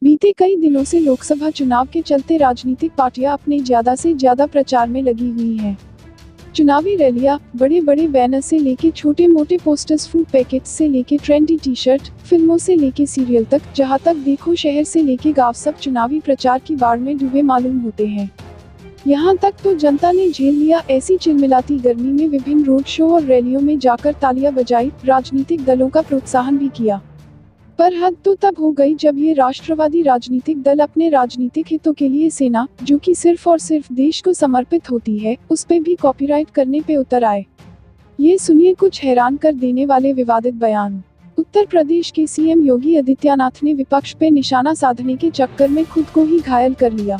बीते कई दिनों से लोकसभा चुनाव के चलते राजनीतिक पार्टियां अपने ज्यादा से ज्यादा प्रचार में लगी हुई हैं। चुनावी रैलियां, बड़े बड़े बैनर से लेके छोटे मोटे पोस्टर्स, फूड पैकेट्स से लेके ट्रेंडी टी शर्ट, फिल्मों से लेके सीरियल तक, जहां तक देखो शहर से लेके गांव, सब चुनावी प्रचार की बाढ़ में डूबे मालूम होते हैं। यहां तक तो जनता ने झेल लिया ऐसी चिलमिलाती गर्मी में विभिन्न रोड शो और रैलियों में जाकर तालियां बजाई, राजनीतिक दलों का प्रोत्साहन भी किया। पर हद तो तब हो गई जब ये राष्ट्रवादी राजनीतिक दल अपने राजनीतिक हितों के लिए सेना, जो कि सिर्फ और सिर्फ देश को समर्पित होती है, उस पे भी कॉपीराइट करने पे उतर आए। ये सुनिए कुछ हैरान कर देने वाले विवादित बयान। उत्तर प्रदेश के सीएम योगी आदित्यनाथ ने विपक्ष पे निशाना साधने के चक्कर में खुद को ही घायल कर लिया।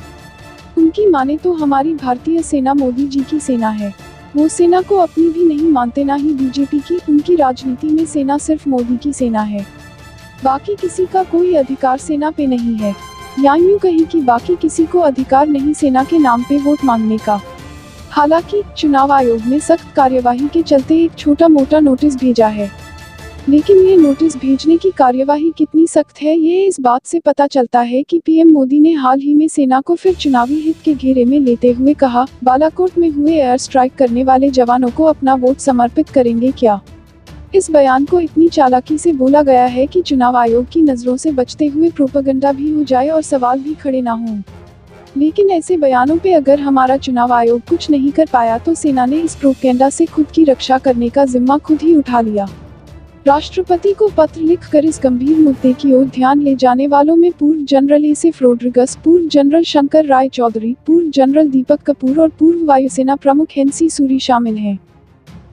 उनकी माने तो हमारी भारतीय सेना मोदी जी की सेना है। वो सेना को अपनी भी नहीं मानते, ना ही बीजेपी की। उनकी राजनीति में सेना सिर्फ मोदी की सेना है, बाकी किसी का कोई अधिकार सेना पे नहीं है। या यूं कहीं कि बाकी किसी को अधिकार नहीं सेना के नाम पे वोट मांगने का। हालांकि चुनाव आयोग ने सख्त कार्यवाही के चलते एक छोटा मोटा नोटिस भेजा है, लेकिन ये नोटिस भेजने की कार्यवाही कितनी सख्त है, ये इस बात से पता चलता है कि पीएम मोदी ने हाल ही में सेना को फिर चुनावी हित के घेरे में लेते हुए कहा, बालाकोट में हुए एयर स्ट्राइक करने वाले जवानों को अपना वोट समर्पित करेंगे क्या। इस बयान को इतनी चालाकी से बोला गया है कि चुनाव आयोग की नजरों से बचते हुए प्रोपेगेंडा भी हो जाए और सवाल भी खड़े ना हों। लेकिन ऐसे बयानों पे अगर हमारा चुनाव आयोग कुछ नहीं कर पाया तो सेना ने इस प्रोपेगेंडा से खुद की रक्षा करने का जिम्मा खुद ही उठा लिया। राष्ट्रपति को पत्र लिखकर इस गंभीर मुद्दे की ओर ध्यान ले जाने वालों में पूर्व जनरल एसएफ रोड्रिगस, पूर्व जनरल शंकर राय चौधरी, पूर्व जनरल दीपक कपूर और पूर्व वायुसेना प्रमुख एनसी सूरी शामिल हैं।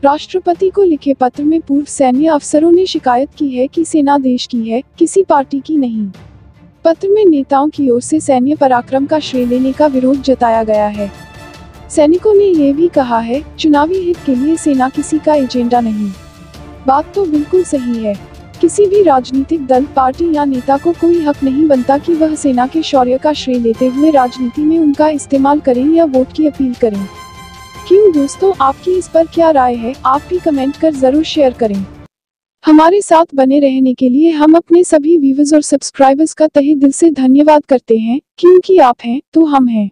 राष्ट्रपति को लिखे पत्र में पूर्व सैन्य अफसरों ने शिकायत की है कि सेना देश की है, किसी पार्टी की नहीं। पत्र में नेताओं की ओर से सैन्य पराक्रम का श्रेय लेने का विरोध जताया गया है। सैनिकों ने ये भी कहा है, चुनावी हित के लिए सेना किसी का एजेंडा नहीं। बात तो बिल्कुल सही है। किसी भी राजनीतिक दल, पार्टी या नेता को कोई हक नहीं बनता कि वह सेना के शौर्य का श्रेय लेते हुए राजनीति में उनका इस्तेमाल करें या वोट की अपील करें। क्यों दोस्तों, आपकी इस पर क्या राय है, आप भी कमेंट कर जरूर शेयर करें। हमारे साथ बने रहने के लिए हम अपने सभी व्यूअर्स और सब्सक्राइबर्स का तहे दिल से धन्यवाद करते हैं, क्योंकि आप हैं तो हम हैं।